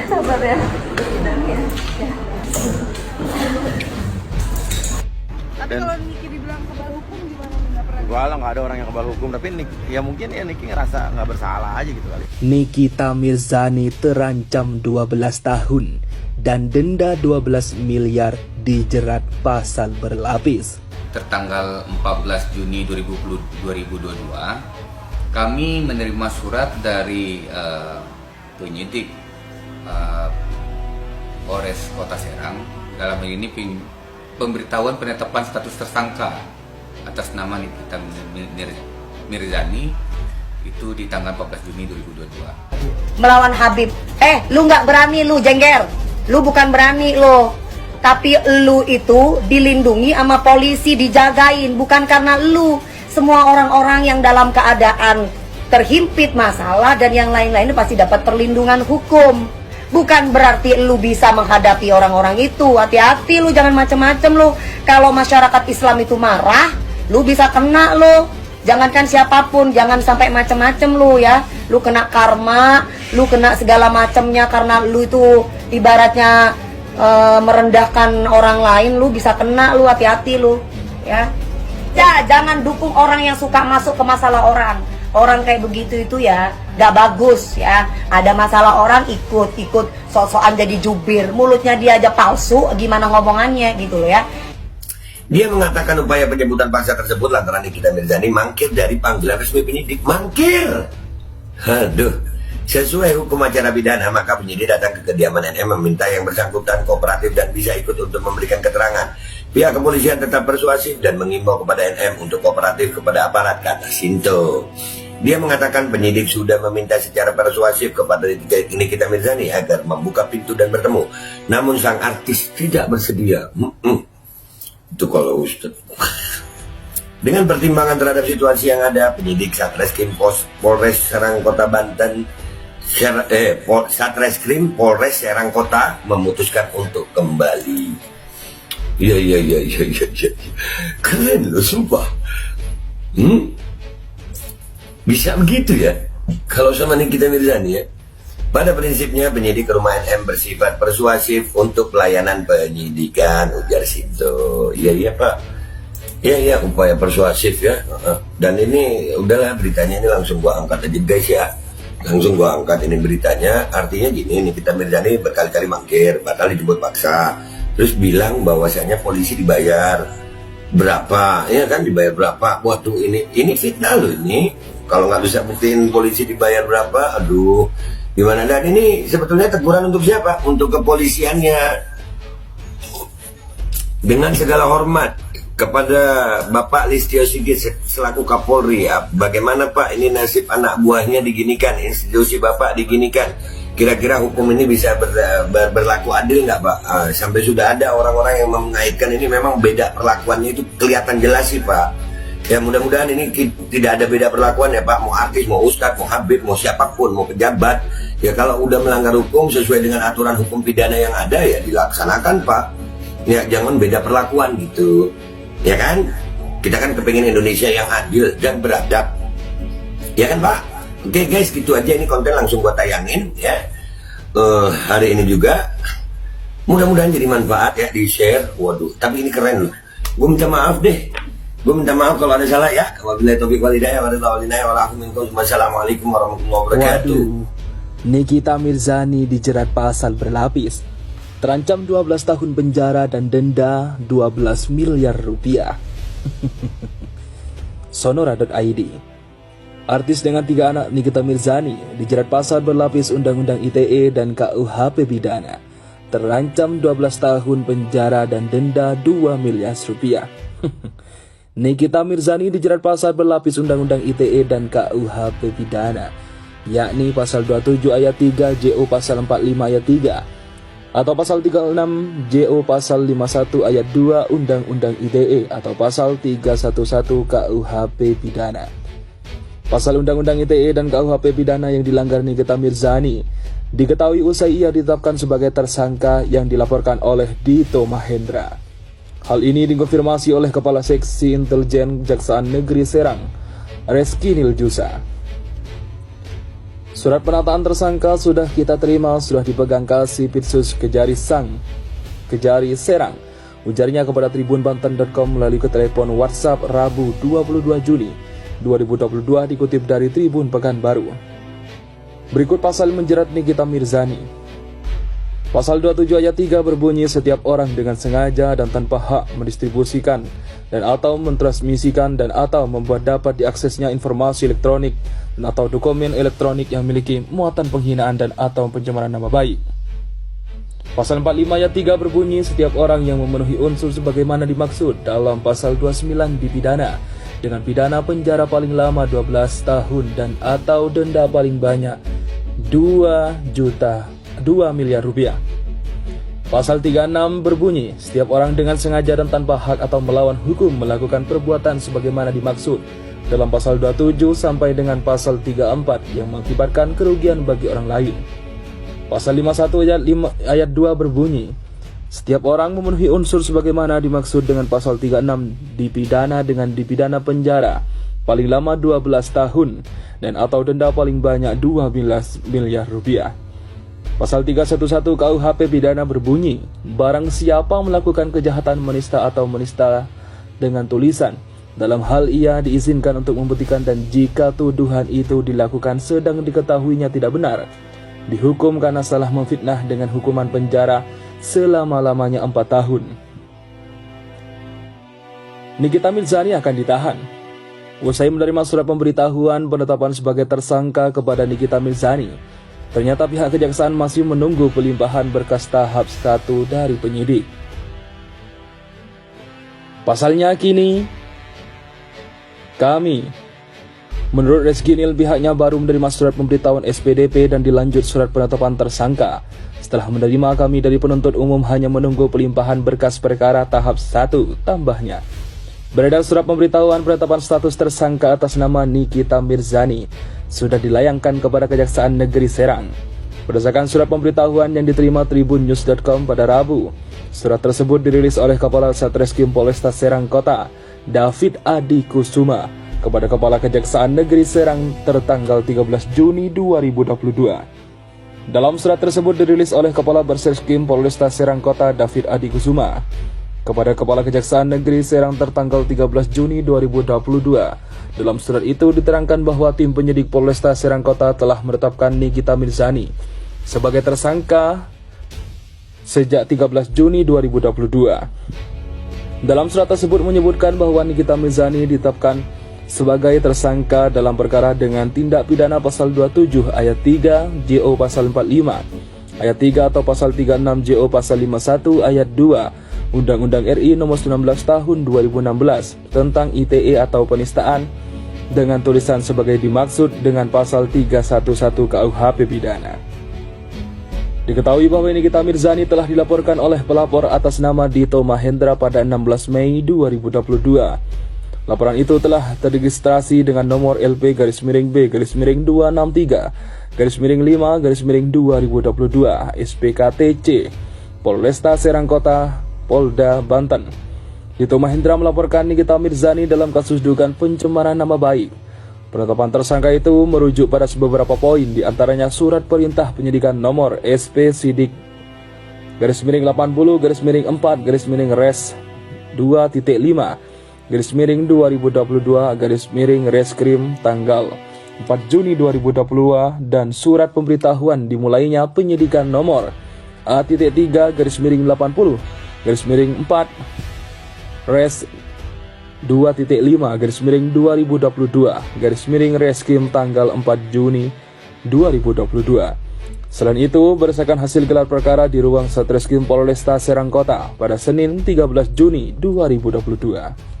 Sabar ya. Tapi Dan- kalau Niki dibilang kebal hukum gimana? Nggak pernah. Walau nggak ada orang yang kebal hukum, tapi ya mungkin ya Niki ngerasa nggak bersalah aja gitu kali. Nikita Mirzani terancam 12 tahun dan denda 12 miliar dijerat pasal berlapis. Tertanggal 14 Juni 2022, kami menerima surat dari penyidik Polres Kota Serang. Dalam hal ini pemberitahuan penetapan status tersangka atas nama Nikita Mirzani itu di tanggal 14 Juni 2022. Melawan Habib. Lu nggak berani, lu jengger. Lu bukan berani lo. Tapi lu itu dilindungi sama polisi, dijagain. Bukan karena lu. Semua orang-orang yang dalam keadaan terhimpit masalah dan yang lain-lain pasti dapat perlindungan hukum. Bukan berarti lu bisa menghadapi orang-orang itu. Hati-hati lu, jangan macem-macem lu. Kalau masyarakat Islam itu marah, lu bisa kena lu. Jangankan siapapun, jangan sampai macem-macem lu ya. Lu kena karma, lu kena segala macemnya karena lu itu ibaratnya merendahkan orang lain, lu bisa kena lu, hati-hati lu ya. Jangan dukung orang yang suka masuk ke masalah orang. Orang kayak begitu itu ya gak bagus ya. Ada masalah orang ikut sok-sokan jadi jubir, mulutnya dia aja palsu, gimana ngomongannya gitu loh ya. Dia mengatakan upaya penjemputan paksa tersebut lantaran Nikita Mirzani mangkir dari panggilan resmi penyidik. Mangkir! Aduh. Sesuai hukum acara pidana, maka penyidik datang ke kediaman NM meminta yang bersangkutan kooperatif dan bisa ikut untuk memberikan keterangan. Pihak kepolisian tetap persuasif dan mengimbau kepada NM untuk kooperatif kepada aparat, kata Sinto. Dia mengatakan penyidik sudah meminta secara persuasif kepada Nikita Mirzani agar membuka pintu dan bertemu. Namun sang artis tidak bersedia. Itu kalau Ustaz. Dengan pertimbangan terhadap situasi yang ada, penyidik Satreskrim Polres Serang Kota Banten, Satreskrim Polres Serang Kota memutuskan untuk kembali. Iya. Keren loh, sumpah. Bisa begitu ya? Kalau sama Nikita Mirzani ya. Pada prinsipnya penyidik rumah NM bersifat persuasif untuk pelayanan penyidikan, ujar Sinto. Iya Pak. Iya upaya persuasif ya. Dan ini udahlah, beritanya ini langsung gua angkat aja guys ya. Langsung gua angkat ini beritanya. Artinya gini, Nikita Mirzani berkali-kali mangkir, batal dijemput paksa. Terus bilang bahwasanya polisi dibayar berapa, ya kan, dibayar berapa. Waduh, ini fitnah loh ini. Kalau nggak bisa buktiin polisi dibayar berapa, aduh gimana. Dan ini sebetulnya teguran untuk siapa? Untuk kepolisiannya. Dengan segala hormat kepada Bapak Listio Sigit selaku Kapolri ya, bagaimana Pak ini nasib anak buahnya diginikan, institusi Bapak diginikan. Kira-kira hukum ini bisa berlaku adil nggak Pak? Sampai sudah ada orang-orang yang mengaitkan ini memang beda perlakuannya, itu kelihatan jelas sih Pak. Ya mudah-mudahan ini tidak ada beda perlakuan ya Pak. Mau artis, mau ustadz, mau habib, mau siapapun, mau pejabat. Ya kalau udah melanggar hukum sesuai dengan aturan hukum pidana yang ada ya dilaksanakan Pak. Ya jangan beda perlakuan gitu. Ya kan? Kita kan kepingin Indonesia yang adil dan beradab. Ya kan Pak? Oke guys, gitu aja, ini konten langsung gua tayangin ya. Hari ini juga mudah-mudahan jadi manfaat ya, di share. Waduh, tapi ini keren loh. Gue minta maaf deh. Gue minta maaf kalau ada salah ya. Wabillahi taufiq wal hidayah. Wassalamualaikum warahmatullahi wabarakatuh. Waduh, Nikita Mirzani dijerat pasal berlapis, terancam 12 tahun penjara dan denda 12 miliar rupiah. Sonora.id. Artis dengan 3 anak Nikita Mirzani dijerat pasal berlapis Undang-Undang ITE dan KUHP Pidana, terancam 12 tahun penjara dan denda 2 miliar rupiah. Nikita Mirzani dijerat pasal berlapis Undang-Undang ITE dan KUHP Pidana, yakni pasal 27 ayat 3 JO pasal 45 ayat 3, atau pasal 36 JO pasal 51 ayat 2 Undang-Undang ITE, atau pasal 311 KUHP Pidana. Pasal Undang-Undang ITE dan KUHP Pidana yang dilanggar Nikita Mirzani diketahui usai ia ditetapkan sebagai tersangka yang dilaporkan oleh Dito Mahendra. Hal ini dikonfirmasi oleh Kepala Seksi Intelijen Kejaksaan Negeri Serang, Reski Niljusa. Surat penataan tersangka sudah kita terima, sudah dipegang Kasipitsus Kejari Serang, ujarnya kepada tribunbanten.com melalui ke telepon WhatsApp Rabu 22 Juni 2022 dikutip dari Tribun Pekanbaru. Berikut pasal menjerat Nikita Mirzani. Pasal 27 ayat 3 berbunyi setiap orang dengan sengaja dan tanpa hak mendistribusikan dan atau mentransmisikan dan atau membuat dapat diaksesnya informasi elektronik dan atau dokumen elektronik yang memiliki muatan penghinaan dan atau pencemaran nama baik. Pasal 45 ayat 3 berbunyi setiap orang yang memenuhi unsur sebagaimana dimaksud dalam pasal 29 dipidana dengan pidana penjara paling lama 12 tahun dan atau denda paling banyak 2 miliar rupiah. Pasal 36 berbunyi setiap orang dengan sengaja dan tanpa hak atau melawan hukum melakukan perbuatan sebagaimana dimaksud dalam pasal 27 sampai dengan pasal 34 yang mengakibatkan kerugian bagi orang lain. Pasal 51 ayat 2 berbunyi setiap orang memenuhi unsur sebagaimana dimaksud dengan pasal 36 dipidana dengan dipidana penjara paling lama 12 tahun dan atau denda paling banyak 12 miliar rupiah. Pasal 311 KUHP pidana berbunyi barang siapa melakukan kejahatan menista atau menista dengan tulisan dalam hal ia diizinkan untuk membuktikan dan jika tuduhan itu dilakukan sedang diketahuinya tidak benar dihukum karena salah memfitnah dengan hukuman penjara selama-lamanya 4 tahun. Nikita Mirzani akan ditahan. Usai menerima surat pemberitahuan penetapan sebagai tersangka kepada Nikita Mirzani, ternyata pihak kejaksaan masih menunggu pelimpahan berkas tahap 1 dari penyidik. Pasalnya kini, menurut Reski Nil, pihaknya baru menerima surat pemberitahuan SPDP dan dilanjut surat penetapan tersangka. Setelah menerima, kami dari penuntut umum hanya menunggu pelimpahan berkas perkara tahap 1, tambahnya. Beredar surat pemberitahuan penetapan status tersangka atas nama Nikita Mirzani sudah dilayangkan kepada Kejaksaan Negeri Serang. Berdasarkan surat pemberitahuan yang diterima tribunnews.com pada Rabu, surat tersebut dirilis oleh Kepala Satreskrim Polresta Serang Kota, David Adi Kusuma, kepada Kepala Kejaksaan Negeri Serang tertanggal 13 Juni 2022. Dalam surat tersebut dirilis oleh Kepala Barsreskrim Polresta Serang Kota, David Adi Kusuma, kepada Kepala Kejaksaan Negeri Serang tertanggal 13 Juni 2022. Dalam surat itu diterangkan bahwa tim penyidik Polresta Serang Kota telah menetapkan Nikita Mirzani sebagai tersangka sejak 13 Juni 2022. Dalam surat tersebut menyebutkan bahwa Nikita Mirzani ditetapkan sebagai tersangka dalam perkara dengan tindak pidana pasal 27 ayat 3 JO pasal 45 ayat 3 atau pasal 36 JO pasal 51 ayat 2 Undang-Undang RI nomor 19 tahun 2016 tentang ITE atau penistaan dengan tulisan sebagai dimaksud dengan pasal 311 KUHP pidana. Diketahui bahwa Nikita Mirzani telah dilaporkan oleh pelapor atas nama Dito Mahendra pada 16 Mei 2022. Laporan itu telah terregistrasi dengan nomor LP-B-263-5-2022 SPKTC Polresta Serang Kota Polda Banten. Dito Mahendra melaporkan Nikita Mirzani dalam kasus dugaan pencemaran nama baik. Penetapan tersangka itu merujuk pada beberapa poin, diantaranya surat perintah penyidikan nomor SP Sidik /80/4/Res 2.5/2022/Reskrim tanggal 4 Juni 2022 dan surat pemberitahuan dimulainya penyidikan nomor A.80/4/Res 2.5/2022/Reskrim tanggal 4 Juni 2022. Selain itu, berdasarkan hasil gelar perkara di ruang Satreskrim Polresta Serang Kota pada Senin 13 Juni 2022.